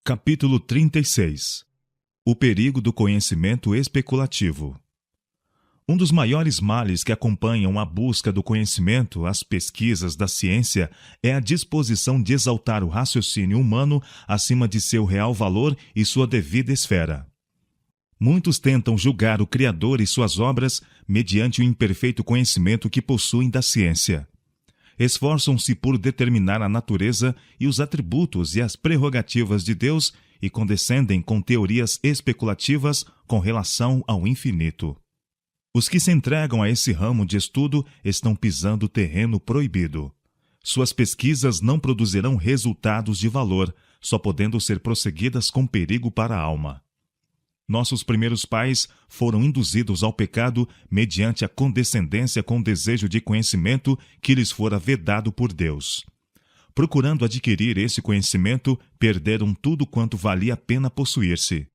Capítulo 36. O perigo do conhecimento especulativo. Um dos maiores males que acompanham a busca do conhecimento, as pesquisas da ciência, é a disposição de exaltar o raciocínio humano acima de seu real valor e sua devida esfera. Muitos tentam julgar o Criador e suas obras mediante o imperfeito conhecimento que possuem da ciência. Esforçam-se por determinar a natureza e os atributos e as prerrogativas de Deus e condescendem com teorias especulativas com relação ao infinito. Os que se entregam a esse ramo de estudo estão pisando terreno proibido. Suas pesquisas não produzirão resultados de valor, só podendo ser prosseguidas com perigo para a alma. Nossos primeiros pais foram induzidos ao pecado mediante a condescendência com o desejo de conhecimento que lhes fora vedado por Deus. Procurando adquirir esse conhecimento, perderam tudo quanto valia a pena possuir-se.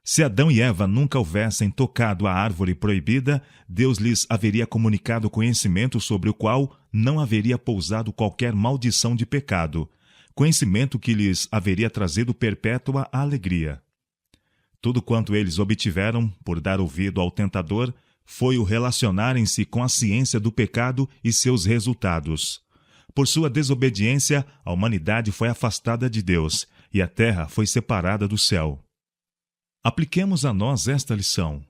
Se Adão e Eva nunca houvessem tocado a árvore proibida, Deus lhes haveria comunicado conhecimento sobre o qual não haveria pousado qualquer maldição de pecado, conhecimento que lhes haveria trazido perpétua alegria. Tudo quanto eles obtiveram, por dar ouvido ao tentador, foi o relacionarem-se com a ciência do pecado e seus resultados. Por sua desobediência, a humanidade foi afastada de Deus, e a terra foi separada do céu. Apliquemos a nós esta lição.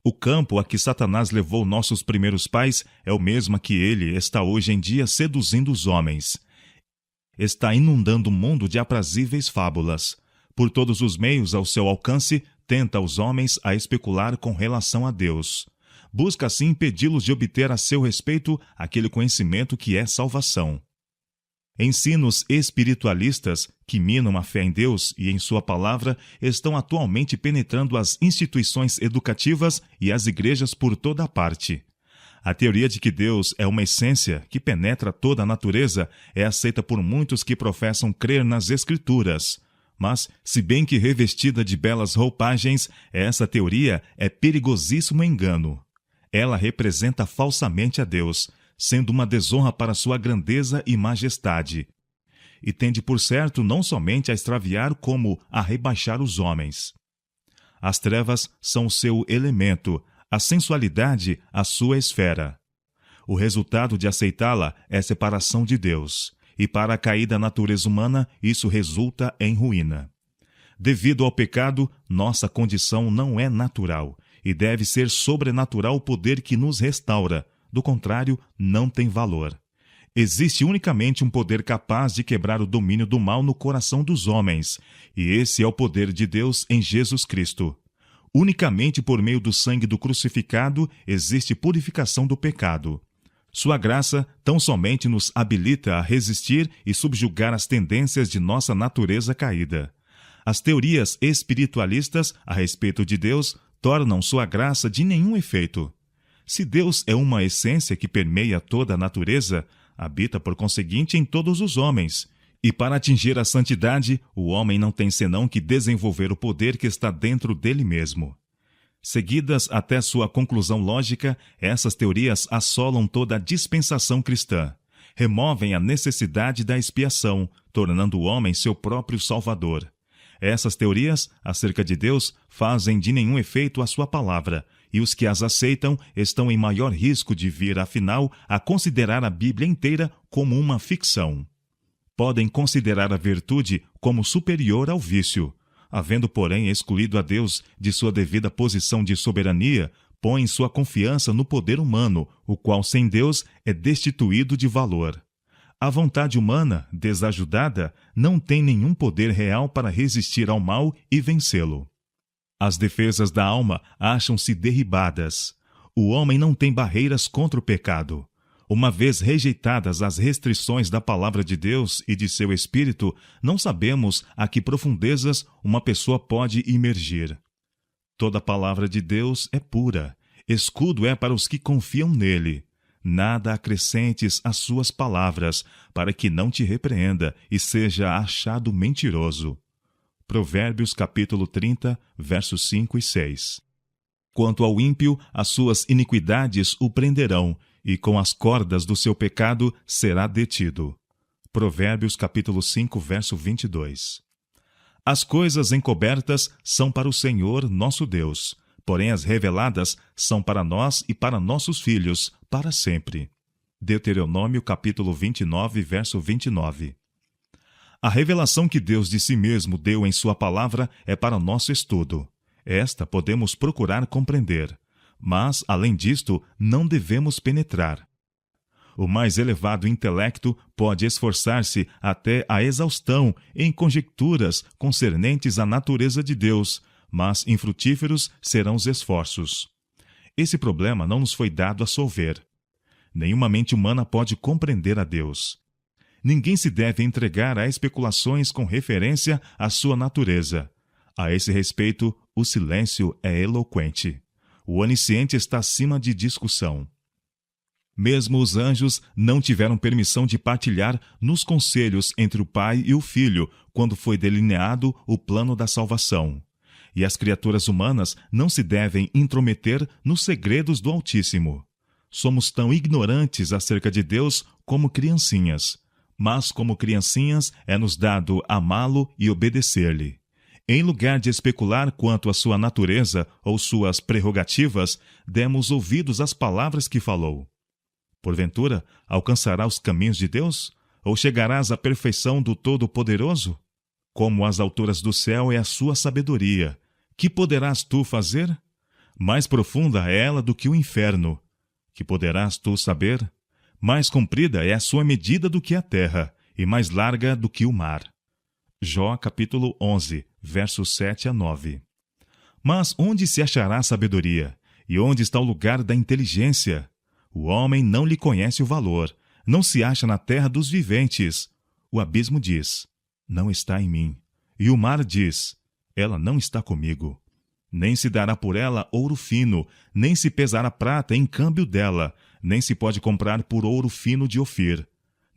O campo a que Satanás levou nossos primeiros pais é o mesmo a que ele está hoje em dia seduzindo os homens. Está inundando o mundo de aprazíveis fábulas. Por todos os meios ao seu alcance, tenta os homens a especular com relação a Deus. Busca assim impedi-los de obter a seu respeito aquele conhecimento que é salvação. Ensinos espiritualistas que minam a fé em Deus e em sua palavra estão atualmente penetrando as instituições educativas e as igrejas por toda a parte. A teoria de que Deus é uma essência que penetra toda a natureza é aceita por muitos que professam crer nas Escrituras. Mas, se bem que revestida de belas roupagens, essa teoria é perigosíssimo engano. Ela representa falsamente a Deus, sendo uma desonra para sua grandeza e majestade. E tende por certo não somente a extraviar como a rebaixar os homens. As trevas são o seu elemento, a sensualidade a sua esfera. O resultado de aceitá-la é separação de Deus. E para a caída natureza humana, isso resulta em ruína. Devido ao pecado, nossa condição não é natural, e deve ser sobrenatural o poder que nos restaura. Do contrário, não tem valor. Existe unicamente um poder capaz de quebrar o domínio do mal no coração dos homens, e esse é o poder de Deus em Jesus Cristo. Unicamente por meio do sangue do crucificado existe purificação do pecado. Sua graça tão somente nos habilita a resistir e subjugar as tendências de nossa natureza caída. As teorias espiritualistas a respeito de Deus tornam sua graça de nenhum efeito. Se Deus é uma essência que permeia toda a natureza, habita por conseguinte em todos os homens, e para atingir a santidade, o homem não tem senão que desenvolver o poder que está dentro dele mesmo. Seguidas até sua conclusão lógica, essas teorias assolam toda a dispensação cristã. Removem a necessidade da expiação, tornando o homem seu próprio salvador. Essas teorias, acerca de Deus, fazem de nenhum efeito a sua palavra, e os que as aceitam estão em maior risco de vir, afinal, a considerar a Bíblia inteira como uma ficção. Podem considerar a virtude como superior ao vício. Havendo, porém, excluído a Deus de sua devida posição de soberania, põem sua confiança no poder humano, o qual, sem Deus, é destituído de valor. A vontade humana, desajudada, não tem nenhum poder real para resistir ao mal e vencê-lo. As defesas da alma acham-se derribadas. O homem não tem barreiras contra o pecado. Uma vez rejeitadas as restrições da palavra de Deus e de seu Espírito, não sabemos a que profundezas uma pessoa pode imergir. Toda a palavra de Deus é pura, escudo é para os que confiam nele. Nada acrescentes às suas palavras, para que não te repreenda e seja achado mentiroso. Provérbios capítulo 30, versos 5 e 6. Quanto ao ímpio, as suas iniquidades o prenderão, e com as cordas do seu pecado será detido. Provérbios capítulo 5, verso 22. As coisas encobertas são para o Senhor nosso Deus, porém as reveladas são para nós e para nossos filhos, para sempre. Deuteronômio capítulo 29, verso 29. A revelação que Deus de si mesmo deu em sua palavra é para nosso estudo. Esta podemos procurar compreender, mas, além disto, não devemos penetrar. O mais elevado intelecto pode esforçar-se até a exaustão em conjecturas concernentes à natureza de Deus, mas infrutíferos serão os esforços. Esse problema não nos foi dado a solver. Nenhuma mente humana pode compreender a Deus. Ninguém se deve entregar a especulações com referência à sua natureza. A esse respeito, o silêncio é eloquente. O onisciente está acima de discussão. Mesmo os anjos não tiveram permissão de partilhar nos conselhos entre o Pai e o Filho quando foi delineado o plano da salvação. E as criaturas humanas não se devem intrometer nos segredos do Altíssimo. Somos tão ignorantes acerca de Deus como criancinhas, mas como criancinhas é-nos dado amá-lo e obedecer-lhe. Em lugar de especular quanto à sua natureza ou suas prerrogativas, demos ouvidos às palavras que falou. Porventura, alcançará os caminhos de Deus? Ou chegarás à perfeição do Todo-Poderoso? Como as alturas do céu é a sua sabedoria, que poderás tu fazer? Mais profunda é ela do que o inferno. Que poderás tu saber? Mais comprida é a sua medida do que a terra, e mais larga do que o mar. Jó capítulo 11, versos 7 a 9. Mas onde se achará a sabedoria? E onde está o lugar da inteligência? O homem não lhe conhece o valor, não se acha na terra dos viventes. O abismo diz, não está em mim. E o mar diz, ela não está comigo. Nem se dará por ela ouro fino, nem se pesará prata em câmbio dela, nem se pode comprar por ouro fino de Ofir,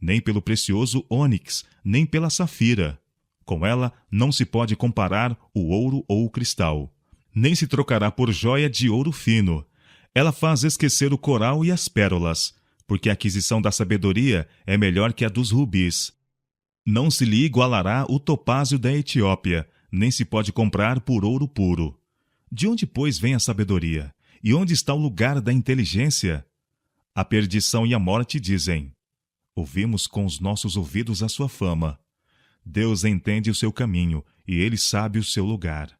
nem pelo precioso ônix, nem pela safira. Com ela não se pode comparar o ouro ou o cristal, nem se trocará por joia de ouro fino. Ela faz esquecer o coral e as pérolas, porque a aquisição da sabedoria é melhor que a dos rubis. Não se lhe igualará o topázio da Etiópia, nem se pode comprar por ouro puro. De onde, pois, vem a sabedoria? E onde está o lugar da inteligência? A perdição e a morte dizem, ouvimos com os nossos ouvidos a sua fama. Deus entende o seu caminho, e ele sabe o seu lugar.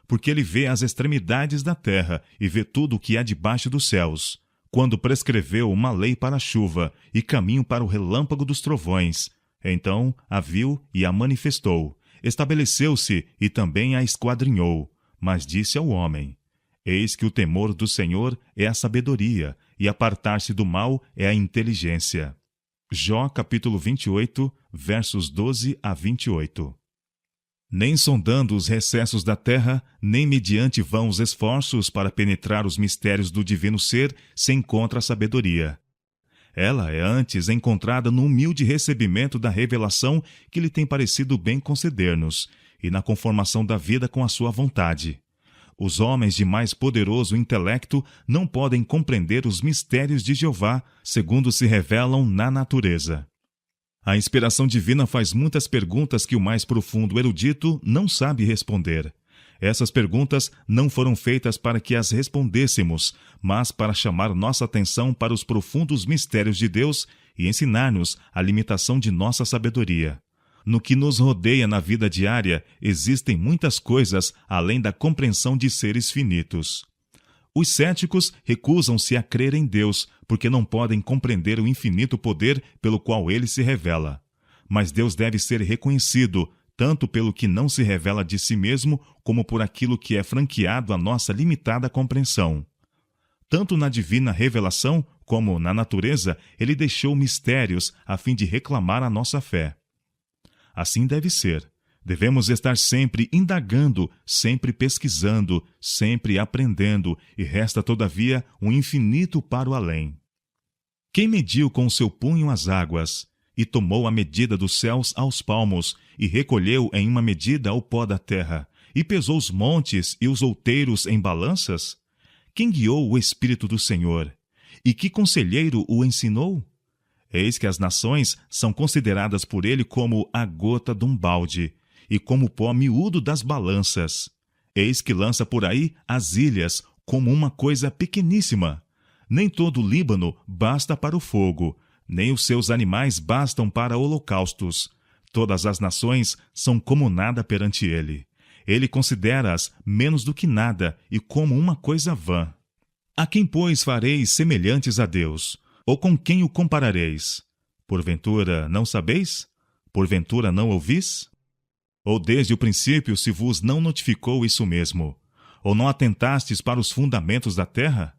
Porque ele vê as extremidades da terra e vê tudo o que há debaixo dos céus, quando prescreveu uma lei para a chuva e caminho para o relâmpago dos trovões. Então a viu e a manifestou, estabeleceu-se e também a esquadrinhou, mas disse ao homem, eis que o temor do Senhor é a sabedoria, e apartar-se do mal é a inteligência. Jó capítulo 28, versos 12 a 28. Nem sondando os recessos da terra, nem mediante vãos esforços para penetrar os mistérios do divino ser, se encontra a sabedoria. Ela é antes encontrada no humilde recebimento da revelação que lhe tem parecido bem conceder-nos, e na conformação da vida com a sua vontade. Os homens de mais poderoso intelecto não podem compreender os mistérios de Jeová, segundo se revelam na natureza. A inspiração divina faz muitas perguntas que o mais profundo erudito não sabe responder. Essas perguntas não foram feitas para que as respondêssemos, mas para chamar nossa atenção para os profundos mistérios de Deus e ensinar-nos a limitação de nossa sabedoria. No que nos rodeia na vida diária, existem muitas coisas além da compreensão de seres finitos. Os céticos recusam-se a crer em Deus, porque não podem compreender o infinito poder pelo qual ele se revela. Mas Deus deve ser reconhecido, tanto pelo que não se revela de si mesmo, como por aquilo que é franqueado à nossa limitada compreensão. Tanto na divina revelação, como na natureza, ele deixou mistérios a fim de reclamar a nossa fé. Assim deve ser. Devemos estar sempre indagando, sempre pesquisando, sempre aprendendo, e resta, todavia, um infinito para o além. Quem mediu com o seu punho as águas, e tomou a medida dos céus aos palmos, e recolheu em uma medida o pó da terra, e pesou os montes e os outeiros em balanças? Quem guiou o Espírito do Senhor? E que conselheiro o ensinou? Eis que as nações são consideradas por ele como a gota de um balde, e como o pó miúdo das balanças. Eis que lança por aí as ilhas como uma coisa pequeníssima. Nem todo o Líbano basta para o fogo, nem os seus animais bastam para holocaustos. Todas as nações são como nada perante ele. Ele considera-as menos do que nada e como uma coisa vã. A quem, pois, fareis semelhantes a Deus? Ou com quem o comparareis? Porventura não sabeis? Porventura não ouvis? Ou desde o princípio se vos não notificou isso mesmo? Ou não atentastes para os fundamentos da terra?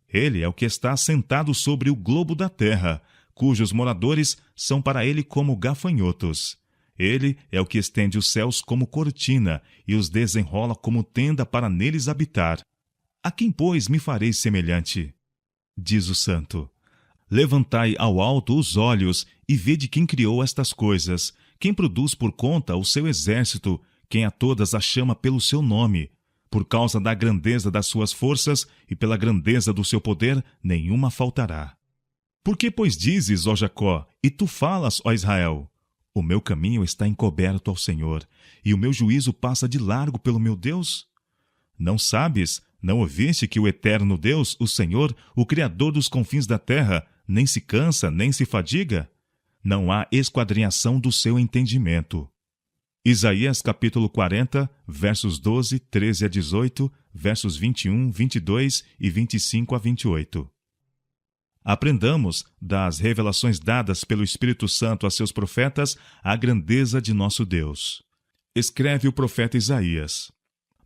Ele é o que está sentado sobre o globo da terra, cujos moradores são para ele como gafanhotos. Ele é o que estende os céus como cortina e os desenrola como tenda para neles habitar. A quem, pois, me fareis semelhante? Diz o Santo. Levantai ao alto os olhos e vede quem criou estas coisas, quem produz por conta o seu exército, quem a todas as chama pelo seu nome. Por causa da grandeza das suas forças e pela grandeza do seu poder, nenhuma faltará. Por que, pois, dizes, ó Jacó, e tu falas, ó Israel? O meu caminho está encoberto ao Senhor, e o meu juízo passa de largo pelo meu Deus? Não sabes, não ouviste que o eterno Deus, o Senhor, o Criador dos confins da terra, nem se cansa, nem se fadiga? Não há esquadrinhação do seu entendimento. Isaías capítulo 40, versos 12, 13 a 18, versos 21, 22 e 25 a 28. Aprendamos, das revelações dadas pelo Espírito Santo a seus profetas, a grandeza de nosso Deus. Escreve o profeta Isaías.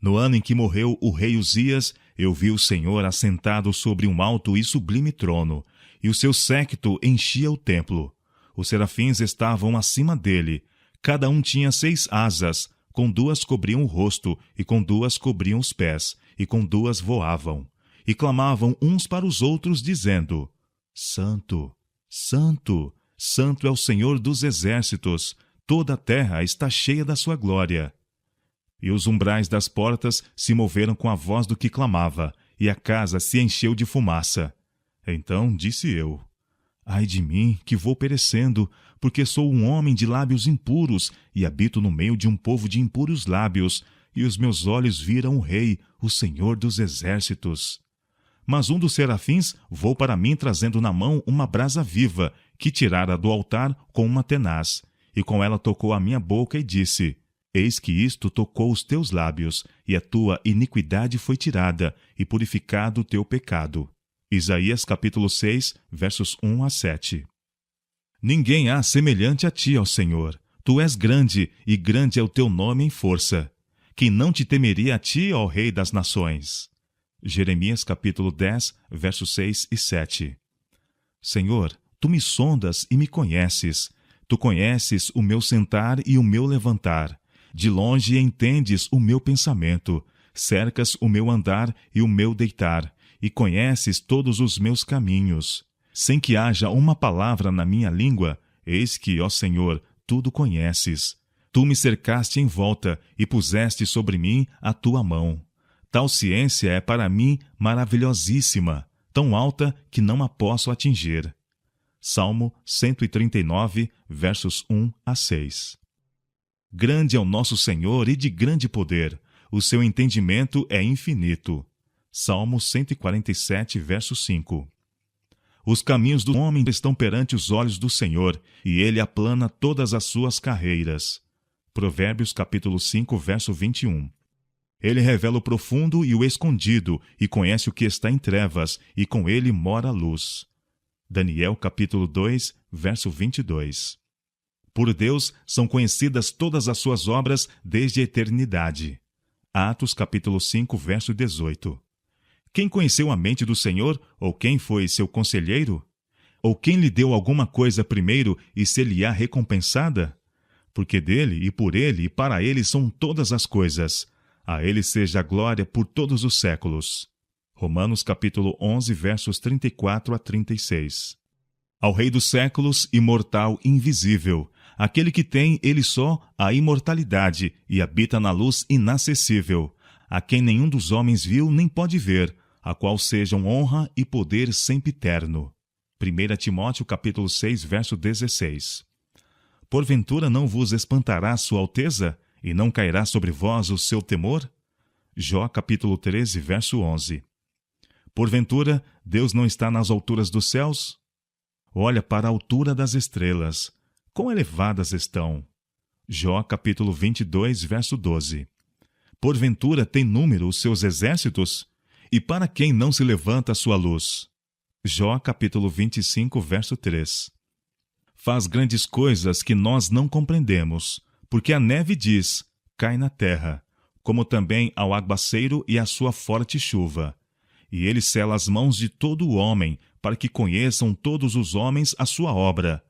No ano em que morreu o rei Uzias, eu vi o Senhor assentado sobre um alto e sublime trono, e o seu séquito enchia o templo. Os serafins estavam acima dele. Cada um tinha 6 asas, com 2 cobriam o rosto, e com 2 cobriam os pés, e com 2 voavam. E clamavam uns para os outros, dizendo: Santo, Santo, Santo é o Senhor dos exércitos, toda a terra está cheia da sua glória. E os umbrais das portas se moveram com a voz do que clamava, e a casa se encheu de fumaça. Então disse eu: Ai de mim, que vou perecendo, porque sou um homem de lábios impuros, e habito no meio de um povo de impuros lábios, e os meus olhos viram o Rei, o Senhor dos exércitos. Mas um dos serafins voou para mim trazendo na mão uma brasa viva, que tirara do altar com uma tenaz, e com ela tocou a minha boca e disse: Eis que isto tocou os teus lábios, e a tua iniquidade foi tirada, e purificado o teu pecado. Isaías capítulo 6, versos 1 a 7. Ninguém há semelhante a ti, ó Senhor. Tu és grande, e grande é o teu nome em força. Quem não te temeria a ti, ó Rei das nações? Jeremias capítulo 10, versos 6 e 7. Senhor, tu me sondas e me conheces. Tu conheces o meu sentar e o meu levantar. De longe entendes o meu pensamento. Cercas o meu andar e o meu deitar, e conheces todos os meus caminhos. Sem que haja uma palavra na minha língua, eis que, ó Senhor, tudo conheces. Tu me cercaste em volta e puseste sobre mim a tua mão. Tal ciência é para mim maravilhosíssima, tão alta que não a posso atingir. Salmo 139, versos 1 a 6. Grande é o nosso Senhor e de grande poder, o seu entendimento é infinito. Salmo 147, verso 5. Os caminhos do homem estão perante os olhos do Senhor, e ele aplana todas as suas carreiras. Provérbios capítulo 5, verso 21. Ele revela o profundo e o escondido, e conhece o que está em trevas, e com ele mora a luz. Daniel capítulo 2, verso 22. Por Deus são conhecidas todas as suas obras desde a eternidade. Atos capítulo 5, verso 18. Quem conheceu a mente do Senhor, ou quem foi seu conselheiro? Ou quem lhe deu alguma coisa primeiro e se-lhe-á recompensada? Porque dele, e por ele, e para ele são todas as coisas. A ele seja a glória por todos os séculos. Romanos capítulo 11, versos 34 a 36. Ao Rei dos séculos, imortal, invisível, aquele que tem, ele só, a imortalidade, e habita na luz inacessível, a quem nenhum dos homens viu nem pode ver, a qual sejam honra e poder sempiterno. 1 Timóteo capítulo 6, verso 16. Porventura não vos espantará sua alteza? e não cairá sobre vós o seu temor? Jó capítulo 13, verso 11. Porventura, Deus não está nas alturas dos céus? Olha para a altura das estrelas, quão elevadas estão. Jó capítulo 22, verso 12. Porventura tem número os seus exércitos? E para quem não se levanta a sua luz? Jó capítulo 25, verso 3. Faz grandes coisas que nós não compreendemos, porque a neve diz, cai na terra, como também ao aguaceiro e a sua forte chuva. E ele sela as mãos de todo o homem, para que conheçam todos os homens a sua obra.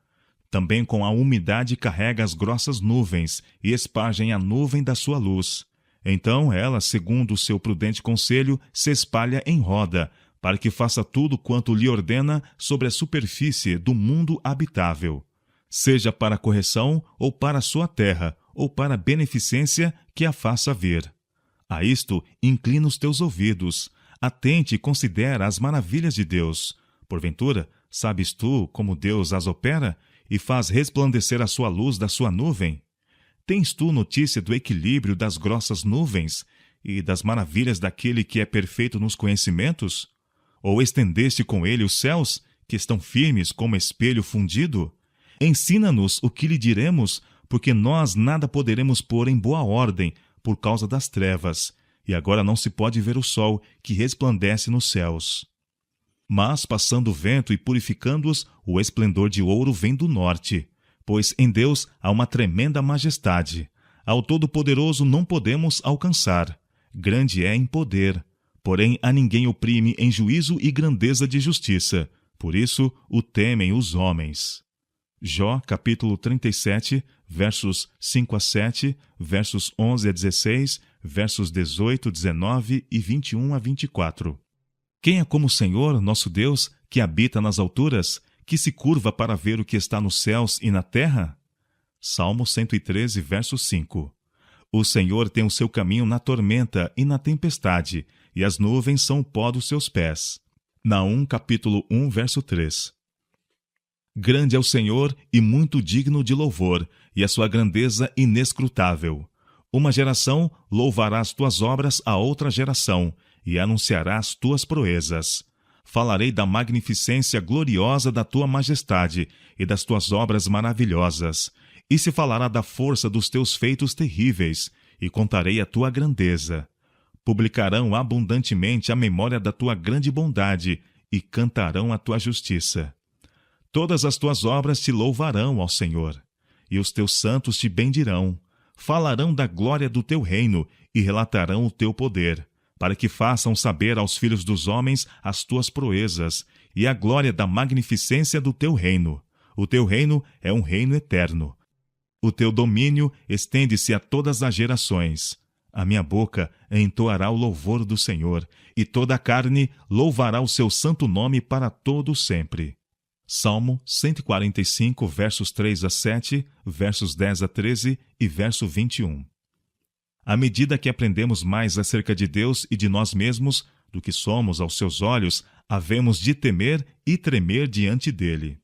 Também com a umidade carrega as grossas nuvens, e espargem a nuvem da sua luz. Então ela, segundo o seu prudente conselho, se espalha em roda, para que faça tudo quanto lhe ordena sobre a superfície do mundo habitável, seja para correção, ou para sua terra, ou para beneficência que a faça vir. A isto inclina os teus ouvidos, atente e considera as maravilhas de Deus. Porventura, sabes tu como Deus as opera e faz resplandecer a sua luz da sua nuvem? Tens tu notícia do equilíbrio das grossas nuvens e das maravilhas daquele que é perfeito nos conhecimentos? Ou estendeste com ele os céus, que estão firmes como espelho fundido? Ensina-nos o que lhe diremos, porque nós nada poderemos pôr em boa ordem por causa das trevas, e agora não se pode ver o sol que resplandece nos céus. Mas, passando o vento e purificando-os, o esplendor de ouro vem do norte, pois em Deus há uma tremenda majestade. Ao Todo-Poderoso não podemos alcançar. Grande é em poder, porém a ninguém oprime em juízo e grandeza de justiça. Por isso o temem os homens. Jó, capítulo 37, versos 5 a 7, versos 11 a 16, versos 18, 19 e 21 a 24. Quem é como o Senhor, nosso Deus, que habita nas alturas, que se curva para ver o que está nos céus e na terra? Salmo 113, verso 5. O Senhor tem o seu caminho na tormenta e na tempestade, e as nuvens são o pó dos seus pés. Naum, capítulo 1, verso 3. Grande é o Senhor e muito digno de louvor, e a sua grandeza inescrutável. Uma geração louvará as tuas obras a outra geração, e anunciará as tuas proezas. Falarei da magnificência gloriosa da tua majestade e das tuas obras maravilhosas. E se falará da força dos teus feitos terríveis, e contarei a tua grandeza. Publicarão abundantemente a memória da tua grande bondade, e cantarão a tua justiça. Todas as tuas obras te louvarão, ó Senhor, e os teus santos te bendirão. Falarão da glória do teu reino e relatarão o teu poder, para que façam saber aos filhos dos homens as tuas proezas e a glória da magnificência do teu reino. O teu reino é um reino eterno. O teu domínio estende-se a todas as gerações. A minha boca entoará o louvor do Senhor, e toda a carne louvará o seu santo nome para todo sempre. Salmo 145, versos 3 a 7, versos 10 a 13 e verso 21. À medida que aprendemos mais acerca de Deus e de nós mesmos, do que somos aos seus olhos, havemos de temer e tremer diante dele.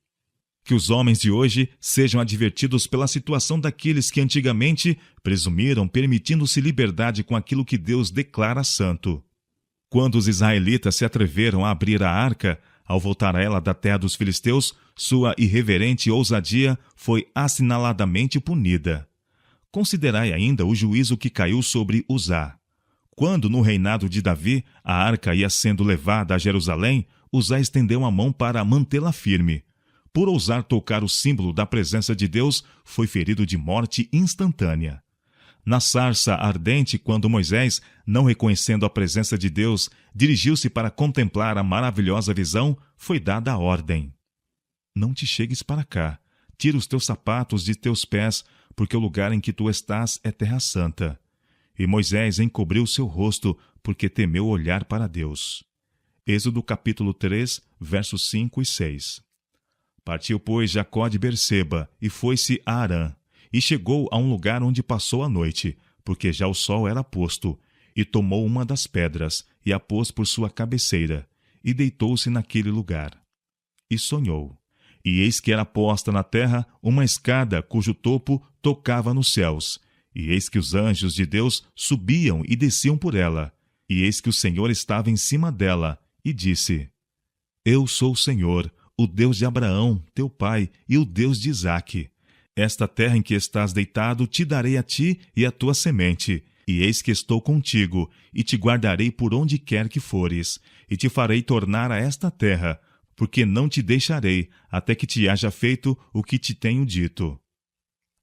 Que os homens de hoje sejam advertidos pela situação daqueles que antigamente presumiram permitindo-se liberdade com aquilo que Deus declara santo. Quando os israelitas se atreveram a abrir a arca, ao voltar a ela da terra dos filisteus, sua irreverente ousadia foi assinaladamente punida. Considerai ainda o juízo que caiu sobre Uzá. Quando, no reinado de Davi, a arca ia sendo levada a Jerusalém, Uzá estendeu a mão para mantê-la firme. Por ousar tocar o símbolo da presença de Deus, foi ferido de morte instantânea. Na sarça ardente, quando Moisés, não reconhecendo a presença de Deus, dirigiu-se para contemplar a maravilhosa visão, foi dada a ordem: não te chegues para cá, tira os teus sapatos de teus pés, porque o lugar em que tu estás é terra santa. E Moisés encobriu seu rosto, porque temeu olhar para Deus. Êxodo capítulo 3, versos 5 e 6. Partiu, pois, Jacó de Berseba, e foi-se a Harã, e chegou a um lugar onde passou a noite, porque já o sol era posto, e tomou uma das pedras, e a pôs por sua cabeceira, e deitou-se naquele lugar. E sonhou. E eis que era posta na terra uma escada cujo topo tocava nos céus, E eis que os anjos de Deus subiam e desciam por ela. E eis que o Senhor estava em cima dela, e disse: Eu sou o Senhor, o Deus de Abraão, teu pai, e o Deus de Isaque. Esta terra em que estás deitado te darei a ti e à tua semente, e eis que estou contigo, e te guardarei por onde quer que fores, e te farei tornar a esta terra, porque não te deixarei, até que te haja feito o que te tenho dito.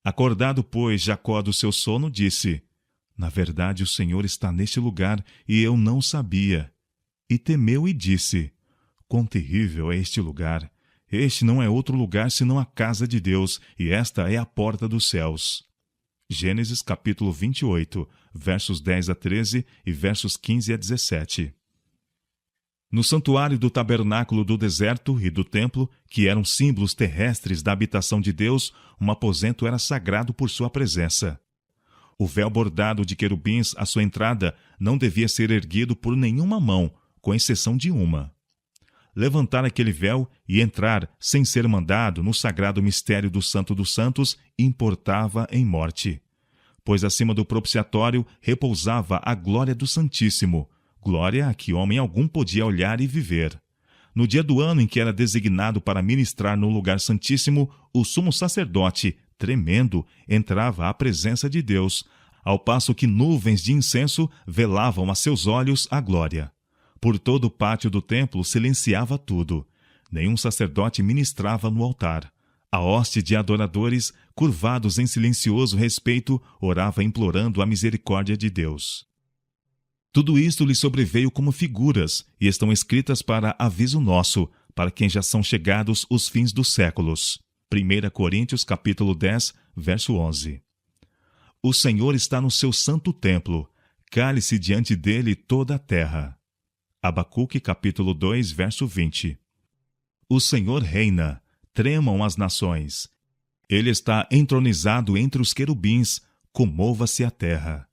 Acordado, pois, Jacó do seu sono, disse: Na verdade, o Senhor está neste lugar, e eu não sabia. E temeu e disse: Quão terrível é este lugar! Este não é outro lugar senão a casa de Deus, e esta é a porta dos céus. Gênesis capítulo 28, versos 10 a 13 e versos 15 a 17. No santuário do tabernáculo do deserto e do templo, que eram símbolos terrestres da habitação de Deus, um aposento era sagrado por sua presença. O véu bordado de querubins à sua entrada não devia ser erguido por nenhuma mão, com exceção de uma. Levantar aquele véu e entrar, sem ser mandado, no sagrado mistério do Santo dos Santos, importava em morte. Pois acima do propiciatório repousava a glória do Santíssimo, glória a que homem algum podia olhar e viver. No dia do ano em que era designado para ministrar no lugar santíssimo, o sumo sacerdote, tremendo, entrava à presença de Deus, ao passo que nuvens de incenso velavam a seus olhos a glória. Por todo o pátio do templo silenciava tudo. Nenhum sacerdote ministrava no altar. A hoste de adoradores, curvados em silencioso respeito, orava implorando a misericórdia de Deus. Tudo isto lhe sobreveio como figuras, e estão escritas para aviso nosso, para quem já são chegados os fins dos séculos. 1 Coríntios capítulo 10, verso 11. O Senhor está no seu santo templo, cale-se diante dele toda a terra. Abacuque capítulo 2, verso 20. O Senhor reina, tremam as nações. Ele está entronizado entre os querubins, comova-se a terra.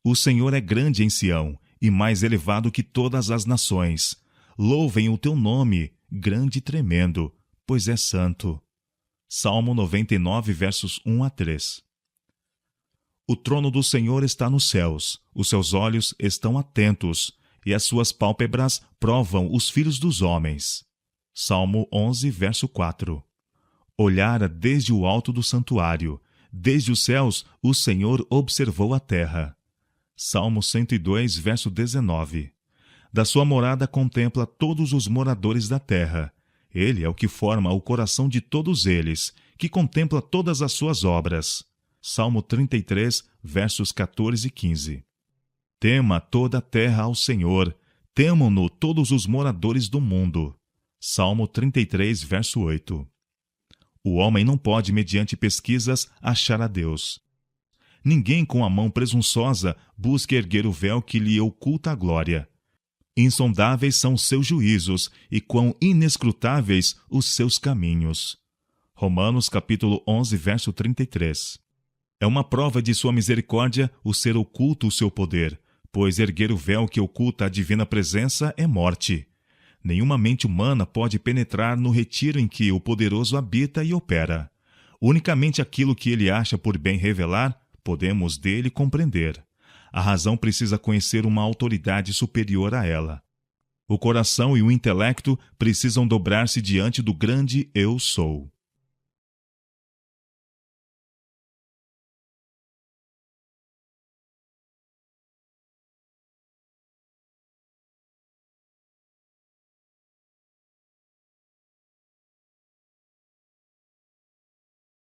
O Senhor é grande em Sião, e mais elevado que todas as nações. Louvem o teu nome, grande e tremendo, pois é santo. Salmo 99, versos 1 a 3. O trono do Senhor está nos céus, os seus olhos estão atentos, e as suas pálpebras provam os filhos dos homens. Salmo 11, verso 4. Olhara desde o alto do santuário, desde os céus o Senhor observou a terra. Salmo 102, verso 19. Da sua morada contempla todos os moradores da terra. Ele é o que forma o coração de todos eles, que contempla todas as suas obras. Salmo 33, versos 14 e 15. Tema toda a terra ao Senhor, temam-no todos os moradores do mundo. Salmo 33, verso 8. O homem não pode, mediante pesquisas, achar a Deus. Ninguém com a mão presunçosa busca erguer o véu que lhe oculta a glória. Insondáveis são os seus juízos, e quão inescrutáveis os seus caminhos. Romanos capítulo 11, verso 33. É uma prova de sua misericórdia o ser oculto o seu poder, pois erguer o véu que oculta a divina presença é morte. Nenhuma mente humana pode penetrar no retiro em que o poderoso habita e opera. Unicamente aquilo que ele acha por bem revelar, podemos dele compreender. A razão precisa conhecer uma autoridade superior a ela. O coração e o intelecto precisam dobrar-se diante do grande Eu Sou.